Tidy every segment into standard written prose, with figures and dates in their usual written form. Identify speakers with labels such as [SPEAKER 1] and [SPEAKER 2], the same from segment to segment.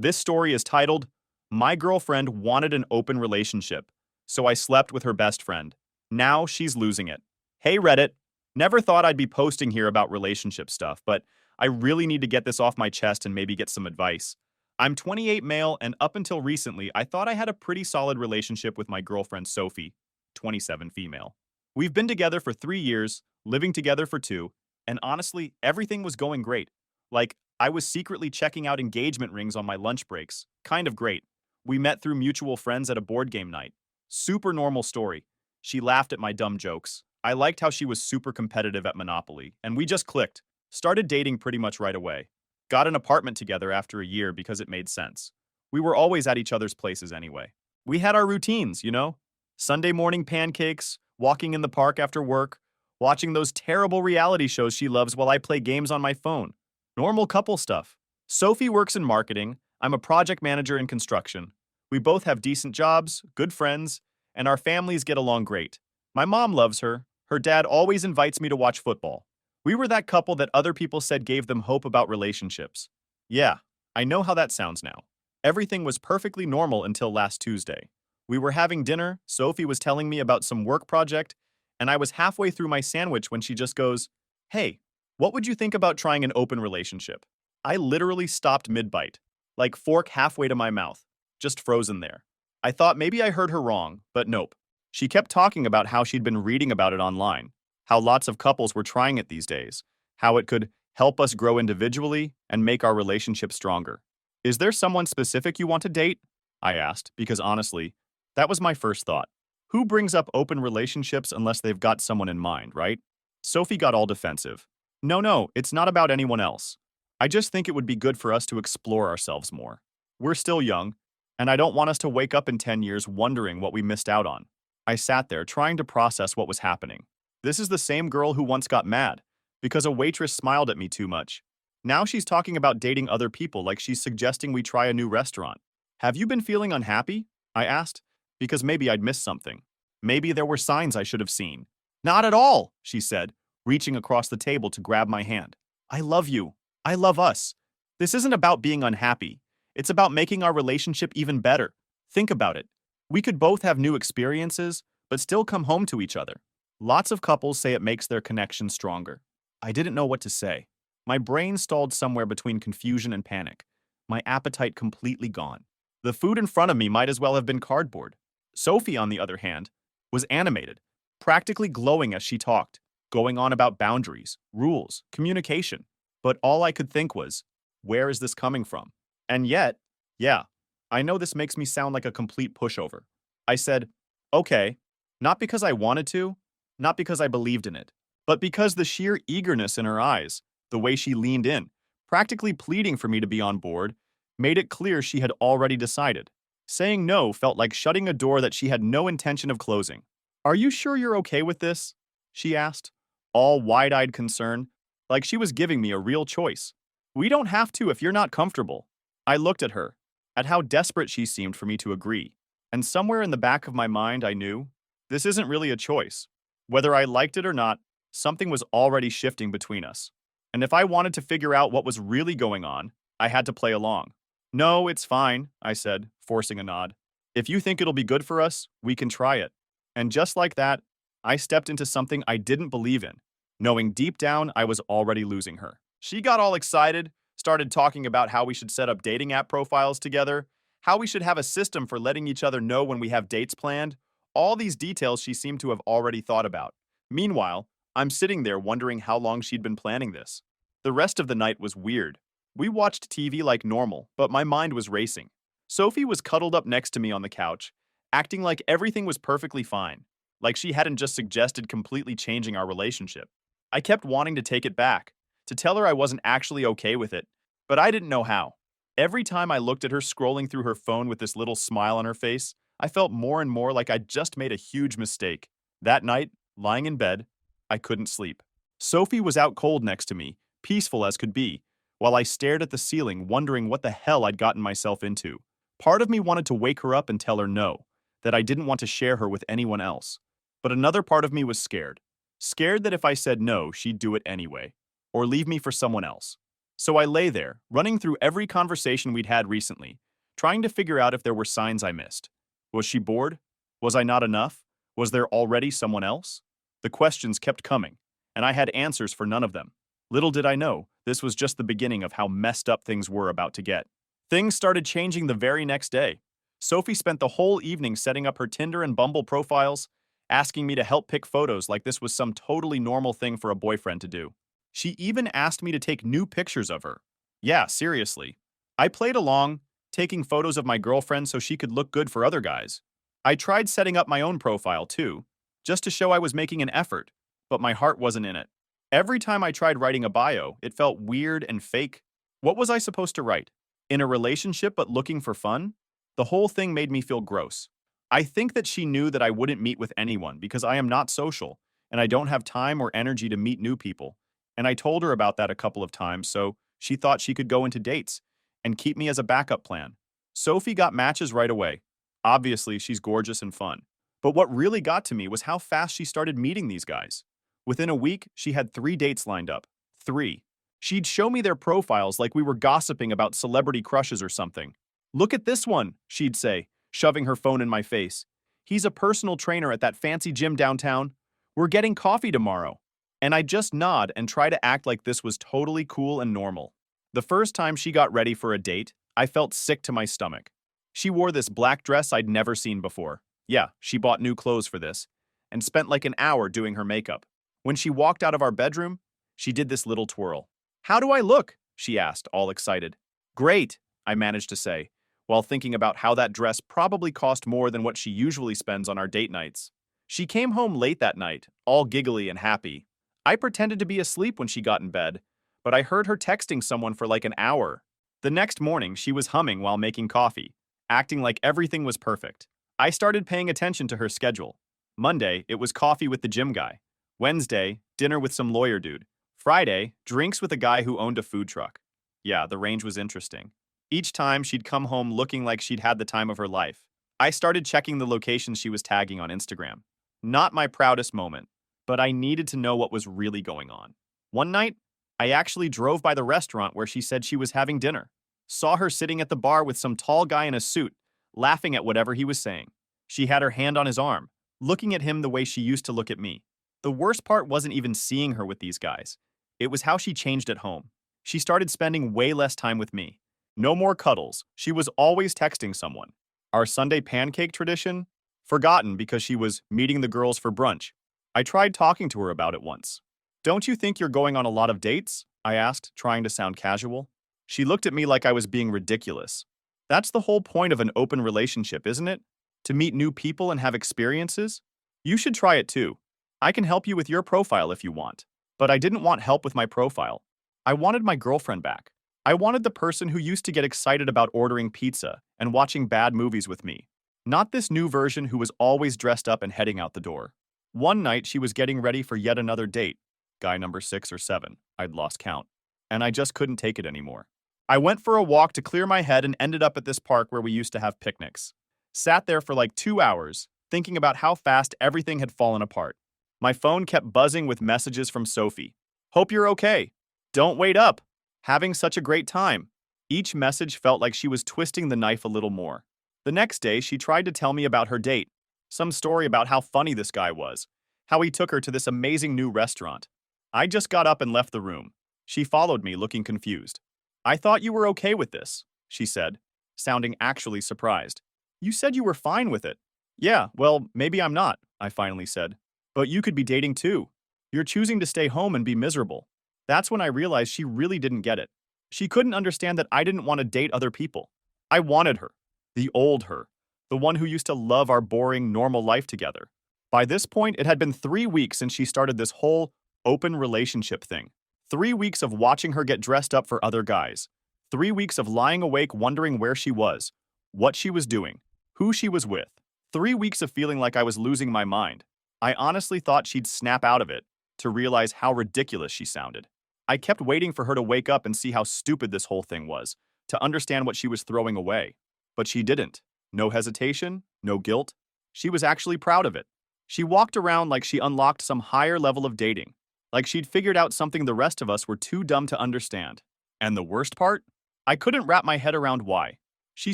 [SPEAKER 1] This story is titled, My Girlfriend Wanted an Open Relationship, so I slept with her best friend. Now she's losing it. Hey Reddit, never thought I'd be posting here about relationship stuff, but I really need to get this off my chest and maybe get some advice. I'm 28 male, and up until recently, I thought I had a pretty solid relationship with my girlfriend Sophie, 27 female. We've been together for 3 years, living together for two, and honestly, everything was going great. Like, I was secretly checking out engagement rings on my lunch breaks. Kind of great. We met through mutual friends at a board game night. Super normal story. She laughed at my dumb jokes. I liked how she was super competitive at Monopoly, and we just clicked. Started dating pretty much right away. Got an apartment together after a year because it made sense. We were always at each other's places anyway. We had our routines, you know? Sunday morning pancakes, walking in the park after work, watching those terrible reality shows she loves while I play games on my phone. Normal couple stuff. Sophie works in marketing, I'm a project manager in construction. We both have decent jobs, good friends, and our families get along great. My mom loves her. Her dad always invites me to watch football. We were that couple that other people said gave them hope about relationships. Yeah, I know how that sounds now. Everything was perfectly normal until last Tuesday. We were having dinner, Sophie was telling me about some work project, and I was halfway through my sandwich when she just goes, Hey, what would you think about trying an open relationship? I literally stopped mid-bite, like fork halfway to my mouth, just frozen there. I thought maybe I heard her wrong, but nope. She kept talking about how she'd been reading about it online, how lots of couples were trying it these days, how it could help us grow individually and make our relationship stronger. Is there someone specific you want to date? I asked, because honestly, that was my first thought. Who brings up open relationships unless they've got someone in mind, right? Sophie got all defensive. No, it's not about anyone else. I just think it would be good for us to explore ourselves more. We're still young, and I don't want us to wake up in 10 years wondering what we missed out on. I sat there trying to process what was happening. This is the same girl who once got mad because a waitress smiled at me too much. Now she's talking about dating other people like she's suggesting we try a new restaurant. Have you been feeling unhappy? I asked, because maybe I'd missed something. Maybe there were signs I should have seen. Not at all, she said, reaching across the table to grab my hand. I love you. I love us. This isn't about being unhappy. It's about making our relationship even better. Think about it. We could both have new experiences, but still come home to each other. Lots of couples say it makes their connection stronger. I didn't know what to say. My brain stalled somewhere between confusion and panic. My appetite completely gone. The food in front of me might as well have been cardboard. Sophie, on the other hand, was animated, practically glowing as she talked, going on about boundaries, rules, communication. But all I could think was, where is this coming from? And yet, yeah, I know this makes me sound like a complete pushover. I said, okay, not because I wanted to, not because I believed in it, but because the sheer eagerness in her eyes, the way she leaned in, practically pleading for me to be on board, made it clear she had already decided. Saying no felt like shutting a door that she had no intention of closing. Are you sure you're okay with this? She asked, all wide-eyed concern, like she was giving me a real choice. We don't have to if you're not comfortable. I looked at her, at how desperate she seemed for me to agree, and somewhere in the back of my mind I knew, this isn't really a choice. Whether I liked it or not, something was already shifting between us. And if I wanted to figure out what was really going on, I had to play along. No, it's fine, I said, forcing a nod. If you think it'll be good for us, we can try it. And just like that, I stepped into something I didn't believe in, knowing deep down I was already losing her. She got all excited, started talking about how we should set up dating app profiles together, how we should have a system for letting each other know when we have dates planned. All these details she seemed to have already thought about. Meanwhile, I'm sitting there wondering how long she'd been planning this. The rest of the night was weird. We watched TV like normal, but my mind was racing. Sophie was cuddled up next to me on the couch, acting like everything was perfectly fine, like she hadn't just suggested completely changing our relationship. I kept wanting to take it back, to tell her I wasn't actually okay with it, but I didn't know how. Every time I looked at her scrolling through her phone with this little smile on her face, I felt more and more like I'd just made a huge mistake. That night, lying in bed, I couldn't sleep. Sophie was out cold next to me, peaceful as could be, while I stared at the ceiling wondering what the hell I'd gotten myself into. Part of me wanted to wake her up and tell her no, that I didn't want to share her with anyone else. But another part of me was scared. Scared that if I said no, she'd do it anyway, or leave me for someone else. So I lay there, running through every conversation we'd had recently, trying to figure out if there were signs I missed. Was she bored? Was I not enough? Was there already someone else? The questions kept coming, and I had answers for none of them. Little did I know, this was just the beginning of how messed up things were about to get. Things started changing the very next day. Sophie spent the whole evening setting up her Tinder and Bumble profiles, asking me to help pick photos like this was some totally normal thing for a boyfriend to do. She even asked me to take new pictures of her. Yeah, seriously. I played along, taking photos of my girlfriend so she could look good for other guys. I tried setting up my own profile too, just to show I was making an effort, but my heart wasn't in it. Every time I tried writing a bio, it felt weird and fake. What was I supposed to write? In a relationship but looking for fun? The whole thing made me feel gross. I think that she knew that I wouldn't meet with anyone because I am not social, and I don't have time or energy to meet new people. And I told her about that a couple of times, so she thought she could go into dates and keep me as a backup plan. Sophie got matches right away. Obviously, she's gorgeous and fun. But what really got to me was how fast she started meeting these guys. Within a week, she had 3 dates lined up. 3. She'd show me their profiles like we were gossiping about celebrity crushes or something. Look at this one, she'd say, shoving her phone in my face. He's a personal trainer at that fancy gym downtown. We're getting coffee tomorrow. And I'd just nod and try to act like this was totally cool and normal. The first time she got ready for a date, I felt sick to my stomach. She wore this black dress I'd never seen before. Yeah, she bought new clothes for this, and spent like an hour doing her makeup. When she walked out of our bedroom, she did this little twirl. "How do I look?" she asked, all excited. "Great," I managed to say, while thinking about how that dress probably cost more than what she usually spends on our date nights. She came home late that night, all giggly and happy. I pretended to be asleep when she got in bed, but I heard her texting someone for like an hour. The next morning, she was humming while making coffee, acting like everything was perfect. I started paying attention to her schedule. Monday, it was coffee with the gym guy. Wednesday, dinner with some lawyer dude. Friday, drinks with a guy who owned a food truck. Yeah, the range was interesting. Each time, she'd come home looking like she'd had the time of her life. I started checking the locations she was tagging on Instagram. Not my proudest moment, but I needed to know what was really going on. One night, I actually drove by the restaurant where she said she was having dinner. Saw her sitting at the bar with some tall guy in a suit, laughing at whatever he was saying. She had her hand on his arm, looking at him the way she used to look at me. The worst part wasn't even seeing her with these guys. It was how she changed at home. She started spending way less time with me. No more cuddles. She was always texting someone. Our Sunday pancake tradition? Forgotten because she was meeting the girls for brunch. I tried talking to her about it once. "Don't you think you're going on a lot of dates?" I asked, trying to sound casual. She looked at me like I was being ridiculous. That's the whole point of an open relationship, isn't it? To meet new people and have experiences? You should try it too. I can help you with your profile if you want. But I didn't want help with my profile. I wanted my girlfriend back. I wanted the person who used to get excited about ordering pizza and watching bad movies with me. Not this new version who was always dressed up and heading out the door. One night, she was getting ready for yet another date. Guy number 6 or 7. I'd lost count. And I just couldn't take it anymore. I went for a walk to clear my head and ended up at this park where we used to have picnics. Sat there for like 2 hours, thinking about how fast everything had fallen apart. My phone kept buzzing with messages from Sophie. "Hope you're okay. Don't wait up. Having such a great time." Each message felt like she was twisting the knife a little more. The next day, she tried to tell me about her date. Some story about how funny this guy was. How he took her to this amazing new restaurant. I just got up and left the room. She followed me, looking confused. "I thought you were okay with this," she said, sounding actually surprised. "You said you were fine with it." "Yeah, well, maybe I'm not," I finally said. "But you could be dating too. You're choosing to stay home and be miserable." That's when I realized she really didn't get it. She couldn't understand that I didn't want to date other people. I wanted her. The old her. The one who used to love our boring, normal life together. By this point, it had been 3 weeks since she started this whole open relationship thing. 3 weeks of watching her get dressed up for other guys. 3 weeks of lying awake wondering where she was, what she was doing, who she was with. 3 weeks of feeling like I was losing my mind. I honestly thought she'd snap out of it to realize how ridiculous she sounded. I kept waiting for her to wake up and see how stupid this whole thing was, to understand what she was throwing away. But she didn't. No hesitation, no guilt. She was actually proud of it. She walked around like she unlocked some higher level of dating, like she'd figured out something the rest of us were too dumb to understand. And the worst part? I couldn't wrap my head around why. She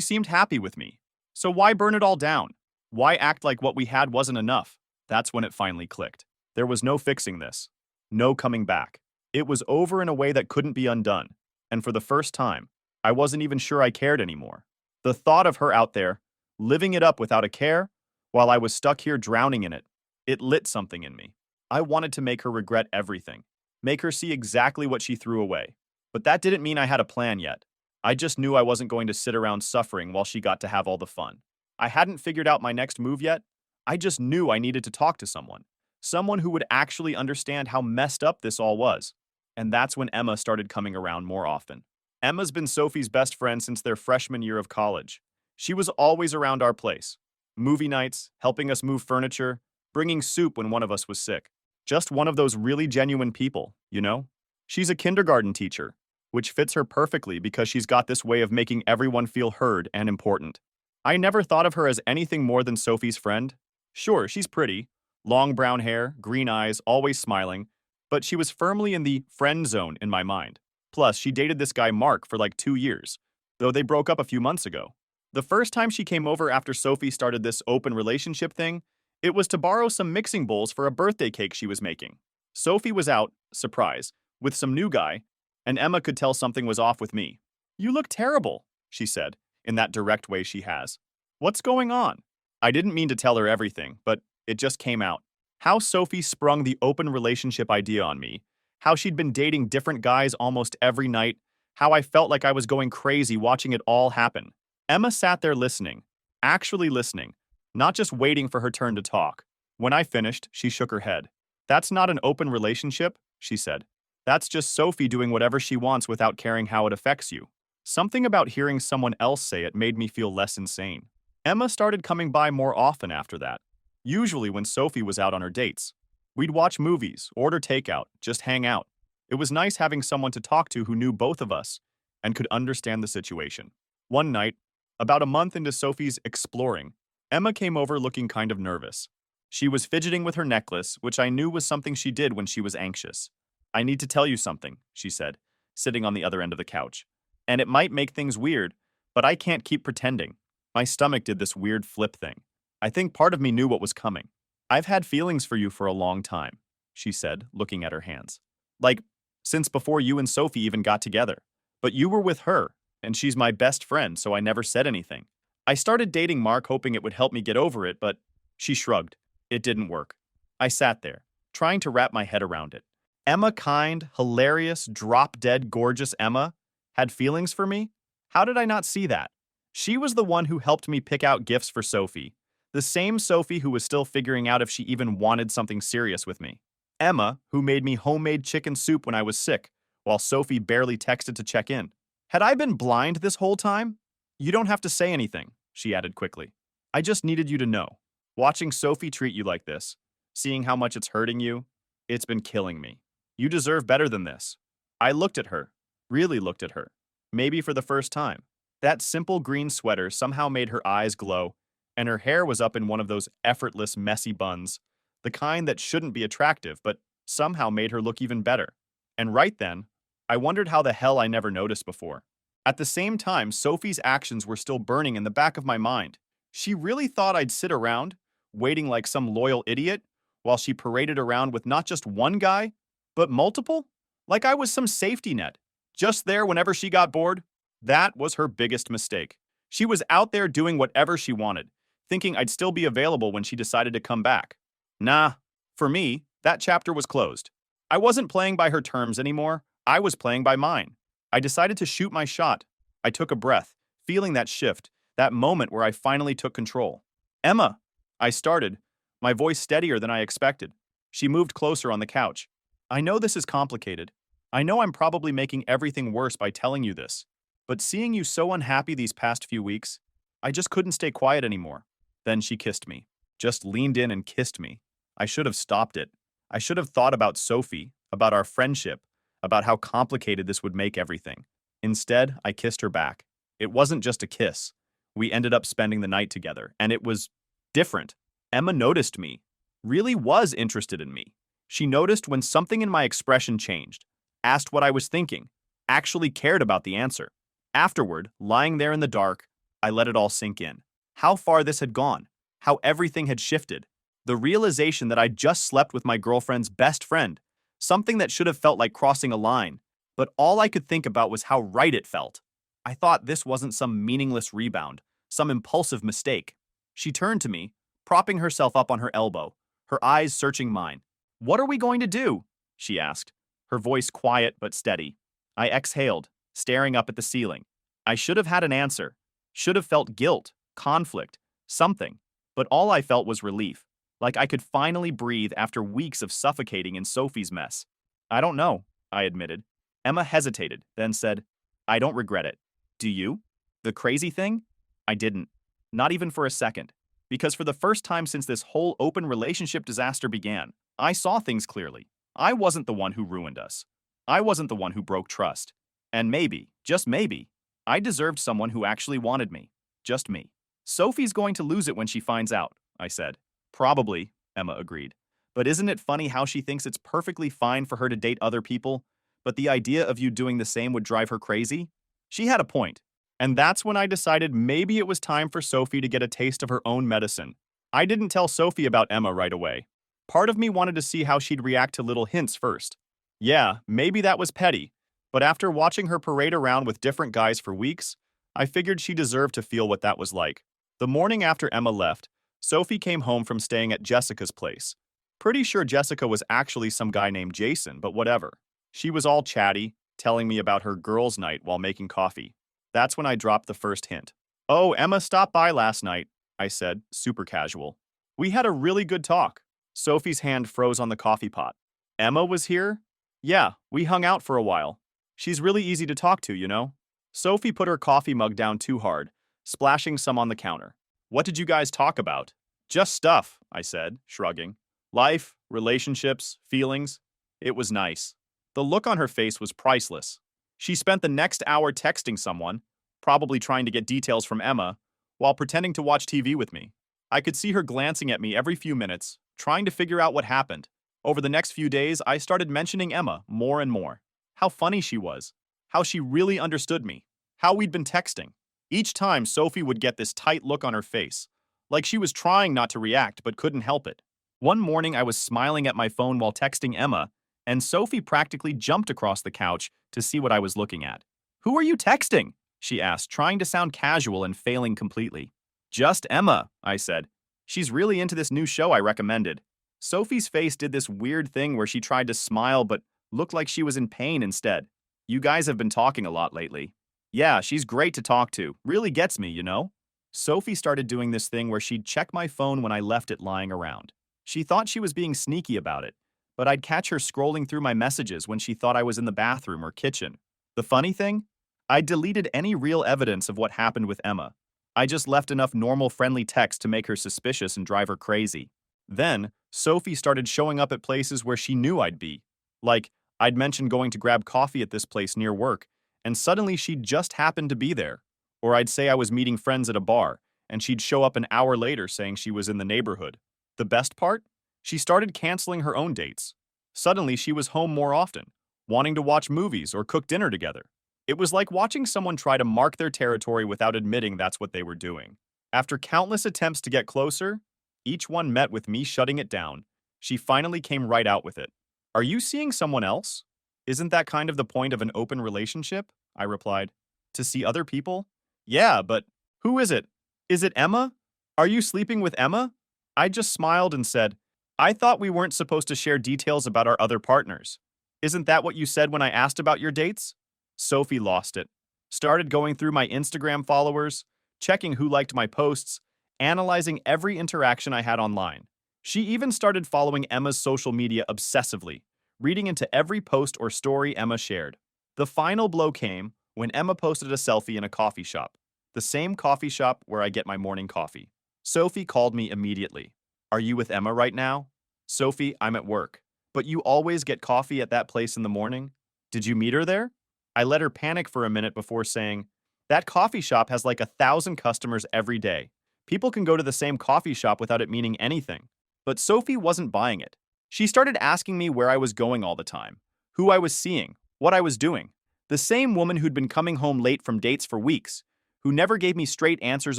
[SPEAKER 1] seemed happy with me. So why burn it all down? Why act like what we had wasn't enough? That's when it finally clicked. There was no fixing this. No coming back. It was over in a way that couldn't be undone. And for the first time, I wasn't even sure I cared anymore. The thought of her out there, living it up without a care, while I was stuck here drowning in it, it lit something in me. I wanted to make her regret everything, make her see exactly what she threw away. But that didn't mean I had a plan yet. I just knew I wasn't going to sit around suffering while she got to have all the fun. I hadn't figured out my next move yet. I just knew I needed to talk to someone. Someone who would actually understand how messed up this all was. And that's when Emma started coming around more often. Emma's been Sophie's best friend since their freshman year of college. She was always around our place. Movie nights, helping us move furniture, bringing soup when one of us was sick. Just one of those really genuine people, you know? She's a kindergarten teacher, which fits her perfectly because she's got this way of making everyone feel heard and important. I never thought of her as anything more than Sophie's friend. Sure, she's pretty, long brown hair, green eyes, always smiling, but she was firmly in the friend zone in my mind. Plus, she dated this guy Mark for like 2 years, though they broke up a few months ago. The first time she came over after Sophie started this open relationship thing, it was to borrow some mixing bowls for a birthday cake she was making. Sophie was out, surprise, with some new guy, and Emma could tell something was off with me. "You look terrible," she said, in that direct way she has. "What's going on?" I didn't mean to tell her everything, but it just came out. How Sophie sprung the open relationship idea on me, how she'd been dating different guys almost every night, how I felt like I was going crazy watching it all happen. Emma sat there listening, actually listening, not just waiting for her turn to talk. When I finished, she shook her head. "That's not an open relationship," she said. "That's just Sophie doing whatever she wants without caring how it affects you." Something about hearing someone else say it made me feel less insane. Emma started coming by more often after that, usually when Sophie was out on her dates. We'd watch movies, order takeout, just hang out. It was nice having someone to talk to who knew both of us and could understand the situation. One night, about a month into Sophie's exploring, Emma came over looking kind of nervous. She was fidgeting with her necklace, which I knew was something she did when she was anxious. "I need to tell you something," she said, sitting on the other end of the couch. "And it might make things weird, but I can't keep pretending." My stomach did this weird flip thing. I think part of me knew what was coming. "I've had feelings for you for a long time," she said, looking at her hands. "Like, since before you and Sophie even got together. But you were with her, and she's my best friend, so I never said anything. I started dating Mark hoping it would help me get over it, but..." She shrugged. It didn't work. I sat there, trying to wrap my head around it. Emma, kind, hilarious, drop-dead gorgeous Emma, had feelings for me? How did I not see that? She was the one who helped me pick out gifts for Sophie. The same Sophie who was still figuring out if she even wanted something serious with me. Emma, who made me homemade chicken soup when I was sick, while Sophie barely texted to check in. Had I been blind this whole time? "You don't have to say anything," she added quickly. "I just needed you to know. Watching Sophie treat you like this, seeing how much it's hurting you, it's been killing me. You deserve better than this." I looked at her, really looked at her, maybe for the first time. That simple green sweater somehow made her eyes glow, and her hair was up in one of those effortless, messy buns, the kind that shouldn't be attractive, but somehow made her look even better. And right then, I wondered how the hell I never noticed before. At the same time, Sophie's actions were still burning in the back of my mind. She really thought I'd sit around, waiting like some loyal idiot, while she paraded around with not just one guy, but multiple? Like I was some safety net, just there whenever she got bored. That was her biggest mistake. She was out there doing whatever she wanted, thinking I'd still be available when she decided to come back. Nah, for me, that chapter was closed. I wasn't playing by her terms anymore. I was playing by mine. I decided to shoot my shot. I took a breath, feeling that shift, that moment where I finally took control. "Emma," I started, my voice steadier than I expected. She moved closer on the couch. "I know this is complicated. I know I'm probably making everything worse by telling you this. But seeing you so unhappy these past few weeks, I just couldn't stay quiet anymore." Then she kissed me. Just leaned in and kissed me. I should have stopped it. I should have thought about Sophie, about our friendship, about how complicated this would make everything. Instead, I kissed her back. It wasn't just a kiss. We ended up spending the night together, and it was different. Emma noticed me, really was interested in me. She noticed when something in my expression changed, asked what I was thinking, actually cared about the answer. Afterward, lying there in the dark, I let it all sink in. How far this had gone. How everything had shifted. The realization that I'd just slept with my girlfriend's best friend. Something that should have felt like crossing a line. But all I could think about was how right it felt. I thought this wasn't some meaningless rebound, some impulsive mistake. She turned to me, propping herself up on her elbow, her eyes searching mine. "What are we going to do?" she asked, her voice quiet but steady. I exhaled, staring up at the ceiling. I should have had an answer, should have felt guilt, conflict, something, but all I felt was relief, like I could finally breathe after weeks of suffocating in Sophie's mess. "I don't know," I admitted. Emma hesitated, then said, "I don't regret it. Do you?" The crazy thing? I didn't. Not even for a second. Because for the first time since this whole open relationship disaster began, I saw things clearly. I wasn't the one who ruined us. I wasn't the one who broke trust. And maybe, just maybe, I deserved someone who actually wanted me. Just me. "Sophie's going to lose it when she finds out," I said. "Probably," Emma agreed. "But isn't it funny how she thinks it's perfectly fine for her to date other people, but the idea of you doing the same would drive her crazy?" She had a point. And that's when I decided maybe it was time for Sophie to get a taste of her own medicine. I didn't tell Sophie about Emma right away. Part of me wanted to see how she'd react to little hints first. Yeah, maybe that was petty, but after watching her parade around with different guys for weeks, I figured she deserved to feel what that was like. The morning after Emma left, Sophie came home from staying at Jessica's place. Pretty sure Jessica was actually some guy named Jason, but whatever. She was all chatty, telling me about her girls' night while making coffee. That's when I dropped the first hint. "Oh, Emma stopped by last night," I said, super casual. "We had a really good talk." Sophie's hand froze on the coffee pot. "Emma was here?" "Yeah, we hung out for a while. She's really easy to talk to, you know?" Sophie put her coffee mug down too hard, splashing some on the counter. "What did you guys talk about?" "Just stuff," I said, shrugging. "Life, relationships, feelings." It was nice. The look on her face was priceless. She spent the next hour texting someone, probably trying to get details from Emma, while pretending to watch TV with me. I could see her glancing at me every few minutes, trying to figure out what happened. Over the next few days, I started mentioning Emma more and more. How funny she was. How she really understood me. How we'd been texting. Each time, Sophie would get this tight look on her face, like she was trying not to react but couldn't help it. One morning, I was smiling at my phone while texting Emma, and Sophie practically jumped across the couch to see what I was looking at. "Who are you texting?" she asked, trying to sound casual and failing completely. "Just Emma," I said. "She's really into this new show I recommended." Sophie's face did this weird thing where she tried to smile but looked like she was in pain instead. "You guys have been talking a lot lately." "Yeah, she's great to talk to. Really gets me, you know?" Sophie started doing this thing where she'd check my phone when I left it lying around. She thought she was being sneaky about it, but I'd catch her scrolling through my messages when she thought I was in the bathroom or kitchen. The funny thing? I deleted any real evidence of what happened with Emma. I just left enough normal friendly text to make her suspicious and drive her crazy. Then, Sophie started showing up at places where she knew I'd be. Like, I'd mentioned going to grab coffee at this place near work, and suddenly she'd just happened to be there. Or I'd say I was meeting friends at a bar, and she'd show up an hour later saying she was in the neighborhood. The best part? She started canceling her own dates. Suddenly, she was home more often, wanting to watch movies or cook dinner together. It was like watching someone try to mark their territory without admitting that's what they were doing. After countless attempts to get closer, each one met with me shutting it down. She finally came right out with it. "Are you seeing someone else?" "Isn't that kind of the point of an open relationship?" I replied. "To see other people?" "Yeah, but who is it? Is it Emma? Are you sleeping with Emma?" I just smiled and said, "I thought we weren't supposed to share details about our other partners. Isn't that what you said when I asked about your dates?" Sophie lost it. Started going through my Instagram followers, checking who liked my posts, analyzing every interaction I had online. She even started following Emma's social media obsessively, reading into every post or story Emma shared. The final blow came when Emma posted a selfie in a coffee shop, the same coffee shop where I get my morning coffee. Sophie called me immediately. "Are you with Emma right now?" "Sophie, I'm at work. But you always get coffee at that place in the morning? Did you meet her there?" I let her panic for a minute before saying, "That coffee shop has like 1,000 customers every day. People can go to the same coffee shop without it meaning anything." But Sophie wasn't buying it. She started asking me where I was going all the time, who I was seeing, what I was doing. The same woman who'd been coming home late from dates for weeks, who never gave me straight answers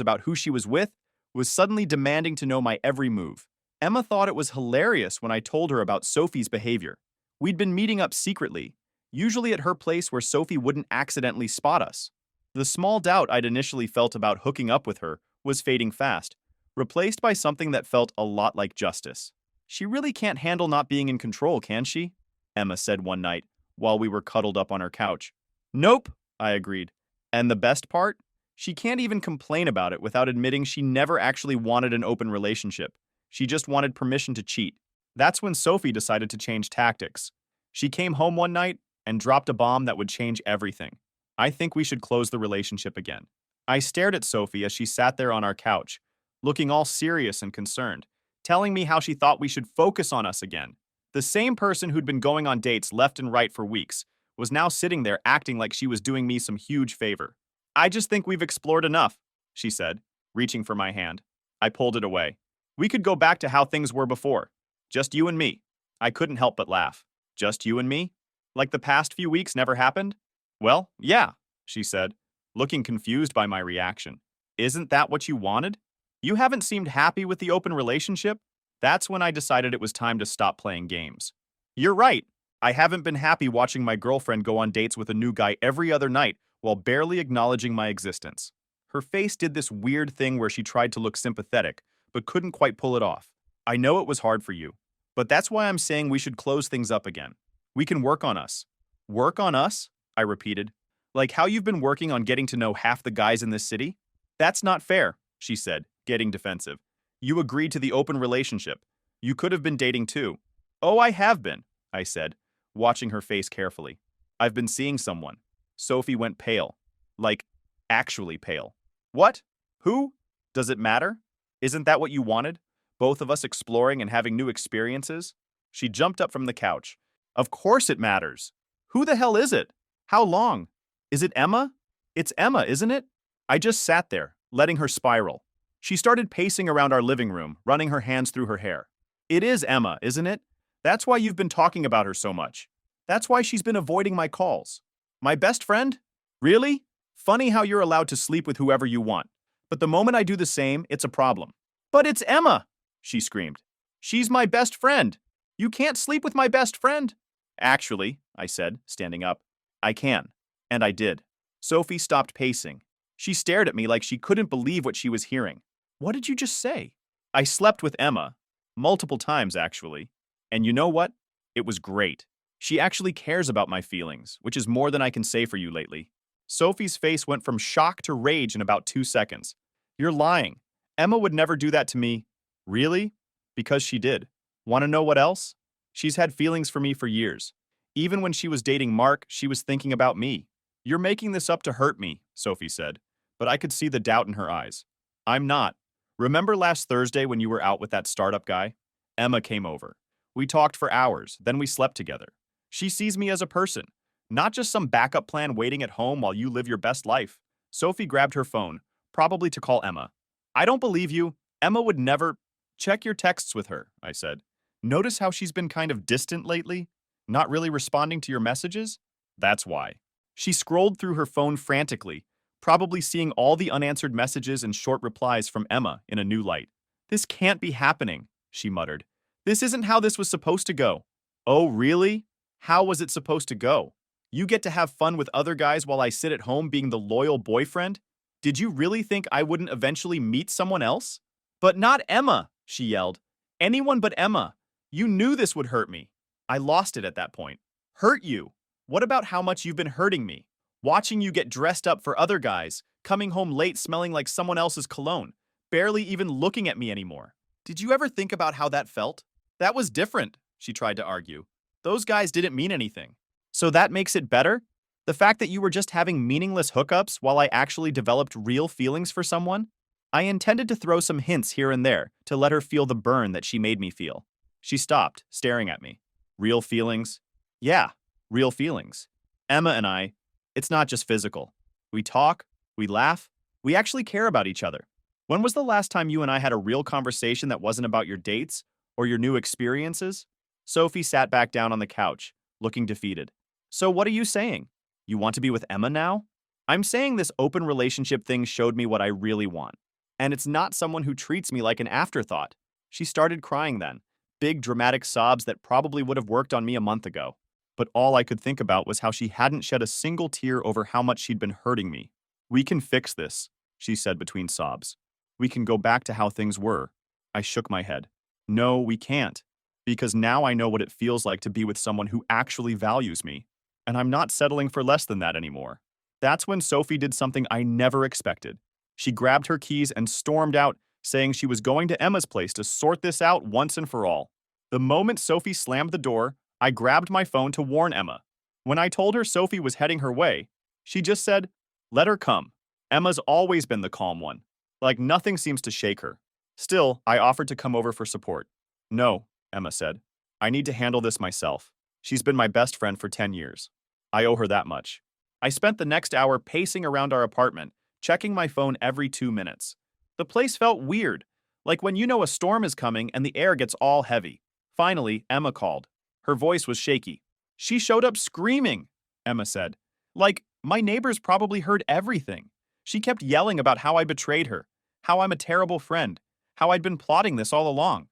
[SPEAKER 1] about who she was with, was suddenly demanding to know my every move. Emma thought it was hilarious when I told her about Sophie's behavior. We'd been meeting up secretly, usually at her place where Sophie wouldn't accidentally spot us. The small doubt I'd initially felt about hooking up with her was fading fast, replaced by something that felt a lot like justice. She really can't handle not being in control, can she? Emma said one night while we were cuddled up on her couch. Nope, I agreed. And the best part? She can't even complain about it without admitting she never actually wanted an open relationship. She just wanted permission to cheat. That's when Sophie decided to change tactics. She came home one night and dropped a bomb that would change everything. I think we should close the relationship again. I stared at Sophie as she sat there on our couch, looking all serious and concerned, telling me how she thought we should focus on us again. The same person who'd been going on dates left and right for weeks was now sitting there acting like she was doing me some huge favor. I just think we've explored enough, she said, reaching for my hand. I pulled it away. We could go back to how things were before. Just you and me. I couldn't help but laugh. Just you and me? Like the past few weeks never happened? Well, yeah, she said, looking confused by my reaction. Isn't that what you wanted? You haven't seemed happy with the open relationship? That's when I decided it was time to stop playing games. You're right. I haven't been happy watching my girlfriend go on dates with a new guy every other night while barely acknowledging my existence. Her face did this weird thing where she tried to look sympathetic, but couldn't quite pull it off. I know it was hard for you, but that's why I'm saying we should close things up again. We can work on us. Work on us? I repeated. Like how you've been working on getting to know half the guys in this city? That's not fair, she said, getting defensive. You agreed to the open relationship. You could have been dating too. Oh, I have been, I said, watching her face carefully. I've been seeing someone. Sophie went pale. Like, actually pale. What? Who? Does it matter? Isn't that what you wanted? Both of us exploring and having new experiences? She jumped up from the couch. Of course it matters. Who the hell is it? How long? Is it Emma? It's Emma, isn't it? I just sat there, letting her spiral. She started pacing around our living room, running her hands through her hair. It is Emma, isn't it? That's why you've been talking about her so much. That's why she's been avoiding my calls. My best friend? Really? Funny how you're allowed to sleep with whoever you want. But the moment I do the same, it's a problem. But it's Emma, she screamed. She's my best friend. You can't sleep with my best friend. Actually, I said, standing up, I can. And I did. Sophie stopped pacing. She stared at me like she couldn't believe what she was hearing. What did you just say? I slept with Emma. Multiple times, actually. And you know what? It was great. She actually cares about my feelings, which is more than I can say for you lately. Sophie's face went from shock to rage in about 2 seconds. You're lying. Emma would never do that to me. Really? Because she did. Want to know what else? She's had feelings for me for years. Even when she was dating Mark, she was thinking about me. You're making this up to hurt me, Sophie said, but I could see the doubt in her eyes. I'm not. Remember last Thursday when you were out with that startup guy? Emma came over. We talked for hours, then we slept together. She sees me as a person, not just some backup plan waiting at home while you live your best life. Sophie grabbed her phone, probably to call Emma. I don't believe you. Emma would never. Check your texts with her, I said. Notice how she's been kind of distant lately? Not really responding to your messages? That's why. She scrolled through her phone frantically, probably seeing all the unanswered messages and short replies from Emma in a new light. This can't be happening, she muttered. This isn't how this was supposed to go. Oh, really? How was it supposed to go? You get to have fun with other guys while I sit at home being the loyal boyfriend? Did you really think I wouldn't eventually meet someone else? But not Emma, she yelled. Anyone but Emma. You knew this would hurt me. I lost it at that point. Hurt you? What about how much you've been hurting me? Watching you get dressed up for other guys, coming home late smelling like someone else's cologne, barely even looking at me anymore. Did you ever think about how that felt? That was different, she tried to argue. Those guys didn't mean anything. So that makes it better? The fact that you were just having meaningless hookups while I actually developed real feelings for someone? I intended to throw some hints here and there to let her feel the burn that she made me feel. She stopped, staring at me. Real feelings? Yeah, real feelings. Emma and I, it's not just physical. We talk, we laugh, we actually care about each other. When was the last time you and I had a real conversation that wasn't about your dates or your new experiences? Sophie sat back down on the couch, looking defeated. So what are you saying? You want to be with Emma now? I'm saying this open relationship thing showed me what I really want. And it's not someone who treats me like an afterthought. She started crying then. Big dramatic sobs that probably would have worked on me a month ago. But all I could think about was how she hadn't shed a single tear over how much she'd been hurting me. We can fix this, she said between sobs. We can go back to how things were. I shook my head. No, we can't. Because now I know what it feels like to be with someone who actually values me. And I'm not settling for less than that anymore. That's when Sophie did something I never expected. She grabbed her keys and stormed out, saying she was going to Emma's place to sort this out once and for all. The moment Sophie slammed the door, I grabbed my phone to warn Emma. When I told her Sophie was heading her way, she just said, "Let her come." Emma's always been the calm one. Like nothing seems to shake her. Still, I offered to come over for support. "No," Emma said. "I need to handle this myself. She's been my best friend for 10 years. I owe her that much." I spent the next hour pacing around our apartment, checking my phone every 2 minutes. The place felt weird, like when you know a storm is coming and the air gets all heavy. Finally, Emma called. Her voice was shaky. "She showed up screaming," Emma said. "Like, my neighbors probably heard everything. She kept yelling about how I betrayed her, how I'm a terrible friend, how I'd been plotting this all along."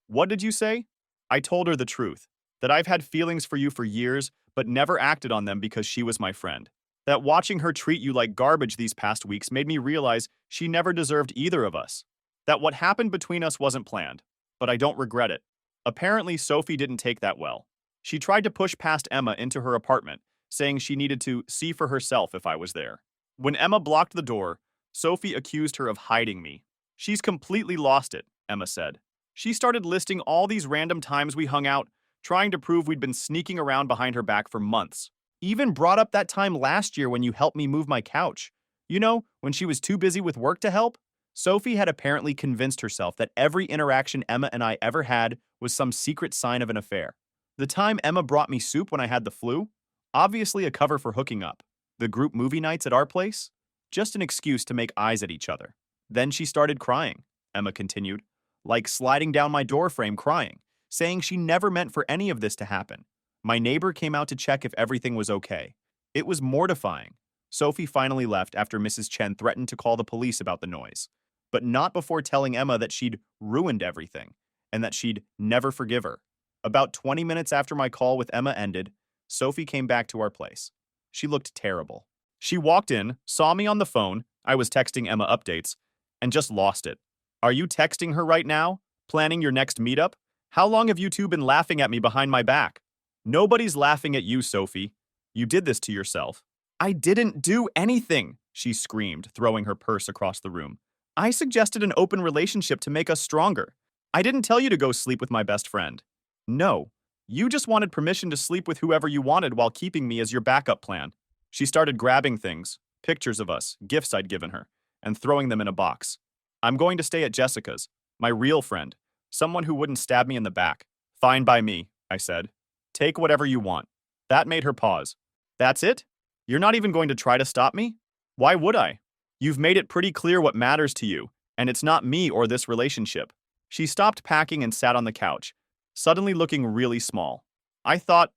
[SPEAKER 1] "What did you say?" I told her the truth, that I've had feelings for you for years, but never acted on them because she was my friend. That watching her treat you like garbage these past weeks made me realize she never deserved either of us. That what happened between us wasn't planned, but I don't regret it. Apparently, Sophie didn't take that well. She tried to push past Emma into her apartment, saying she needed to see for herself if I was there. When Emma blocked the door, Sophie accused her of hiding me. "She's completely lost it," Emma said. She started listing all these random times we hung out, trying to prove we'd been sneaking around behind her back for months. Even brought up that time last year when you helped me move my couch. You know, when she was too busy with work to help? Sophie had apparently convinced herself that every interaction Emma and I ever had was some secret sign of an affair. The time Emma brought me soup when I had the flu? Obviously a cover for hooking up. The group movie nights at our place? Just an excuse to make eyes at each other. Then she started crying, Emma continued, like sliding down my doorframe crying, saying she never meant for any of this to happen. My neighbor came out to check if everything was okay. It was mortifying. Sophie finally left after Mrs. Chen threatened to call the police about the noise, but not before telling Emma that she'd ruined everything and that she'd never forgive her. About 20 minutes after my call with Emma ended, Sophie came back to our place. She looked terrible. She walked in, saw me on the phone, I was texting Emma updates, and just lost it. "Are you texting her right now? Planning your next meetup? How long have you two been laughing at me behind my back?" "Nobody's laughing at you, Sophie. You did this to yourself." "I didn't do anything," she screamed, throwing her purse across the room. "I suggested an open relationship to make us stronger. I didn't tell you to go sleep with my best friend." "No, you just wanted permission to sleep with whoever you wanted while keeping me as your backup plan." She started grabbing things, pictures of us, gifts I'd given her, and throwing them in a box. "I'm going to stay at Jessica's, my real friend, someone who wouldn't stab me in the back." "Fine by me," I said. "Take whatever you want." That made her pause. "That's it? You're not even going to try to stop me?" "Why would I? You've made it pretty clear what matters to you, and it's not me or this relationship." She stopped packing and sat on the couch, suddenly looking really small. I thought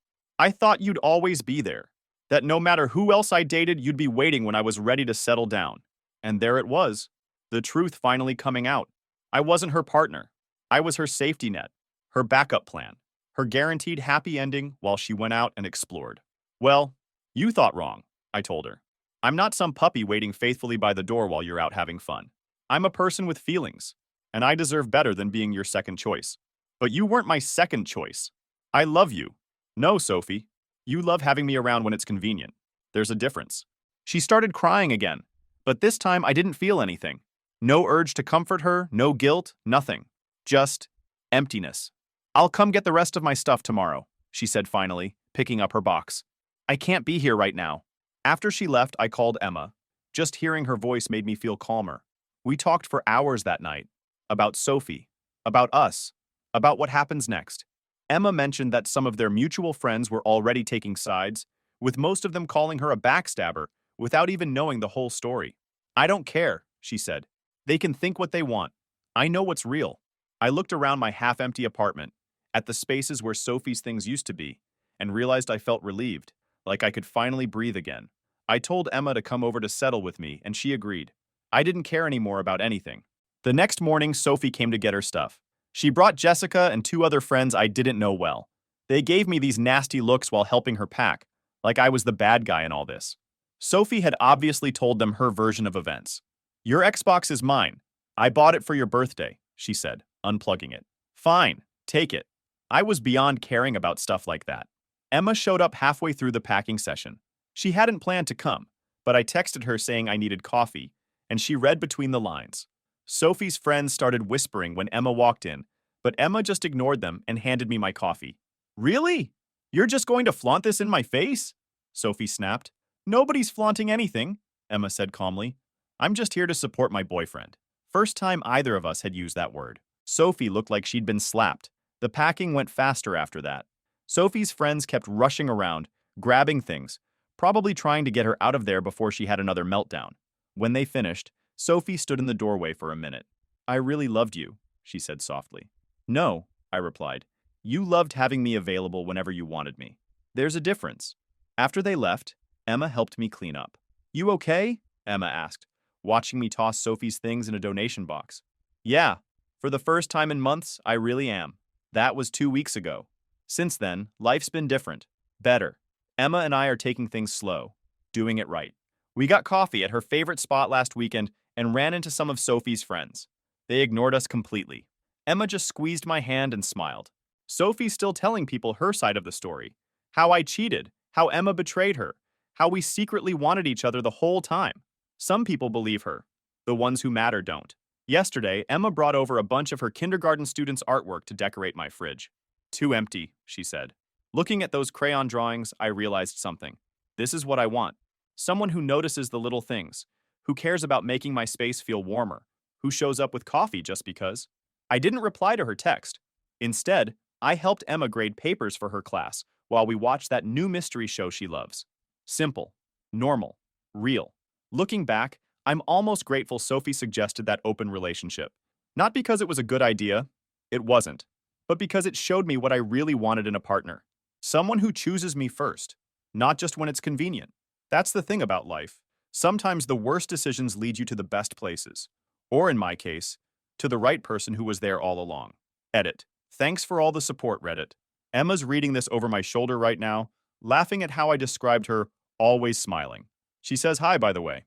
[SPEAKER 1] you'd always be there. That no matter who else I dated, you'd be waiting when I was ready to settle down." And there it was, the truth finally coming out. I wasn't her partner. I was her safety net, her backup plan, her guaranteed happy ending while she went out and explored. "Well, you thought wrong," I told her. "I'm not some puppy waiting faithfully by the door while you're out having fun. I'm a person with feelings, and I deserve better than being your second choice." "But you weren't my second choice. I love you." "No, Sophie. You love having me around when it's convenient. There's a difference." She started crying again, but this time I didn't feel anything. No urge to comfort her, no guilt, nothing. Just emptiness. "I'll come get the rest of my stuff tomorrow," she said finally, picking up her box. "I can't be here right now." After she left, I called Emma. Just hearing her voice made me feel calmer. We talked for hours that night. About Sophie. About us. About what happens next. Emma mentioned that some of their mutual friends were already taking sides, with most of them calling her a backstabber without even knowing the whole story. "I don't care," she said. "They can think what they want. I know what's real." I looked around my half-empty apartment, at the spaces where Sophie's things used to be, and realized I felt relieved. like I could finally breathe again. I told Emma to come over to settle with me, and she agreed. I didn't care anymore about anything. The next morning, Sophie came to get her stuff. She brought Jessica and two other friends I didn't know well. They gave me these nasty looks while helping her pack, like I was the bad guy in all this. Sophie had obviously told them her version of events. Your Xbox is mine. I bought it for your birthday, she said, unplugging it. Fine, take it. I was beyond caring about stuff like that. Emma showed up halfway through the packing session. She hadn't planned to come, but I texted her saying I needed coffee, and she read between the lines. Sophie's friends started whispering when Emma walked in, but Emma just ignored them and handed me my coffee. Really? You're just going to flaunt this in my face? Sophie snapped. Nobody's flaunting anything, Emma said calmly. I'm just here to support my boyfriend. First time either of us had used that word. Sophie looked like she'd been slapped. The packing went faster after that. Sophie's friends kept rushing around, grabbing things, probably trying to get her out of there before she had another meltdown. When they finished, Sophie stood in the doorway for a minute. I really loved you, she said softly. No, I replied. You loved having me available whenever you wanted me. There's a difference. After they left, Emma helped me clean up. You okay? Emma asked, watching me toss Sophie's things in a donation box. Yeah, for the first time in months, I really am. That was 2 weeks ago. Since then, life's been different. Better. Emma and I are taking things slow, doing it right. We got coffee at her favorite spot last weekend and ran into some of Sophie's friends. They ignored us completely. Emma just squeezed my hand and smiled. Sophie's still telling people her side of the story. How I cheated, how Emma betrayed her, how we secretly wanted each other the whole time. Some people believe her. The ones who matter don't. Yesterday, Emma brought over a bunch of her kindergarten students' artwork to decorate my fridge. Too empty, she said. Looking at those crayon drawings, I realized something. This is what I want. Someone who notices the little things, who cares about making my space feel warmer, who shows up with coffee just because. I didn't reply to her text. Instead, I helped Emma grade papers for her class while we watched that new mystery show she loves. Simple, normal, real. Looking back, I'm almost grateful Sophie suggested that open relationship. Not because it was a good idea, it wasn't, but because it showed me what I really wanted in a partner. Someone who chooses me first, not just when it's convenient. That's the thing about life. Sometimes the worst decisions lead you to the best places. Or in my case, to the right person who was there all along. Edit. Thanks for all the support, Reddit. Emma's reading this over my shoulder right now, laughing at how I described her, always smiling. She says hi, by the way.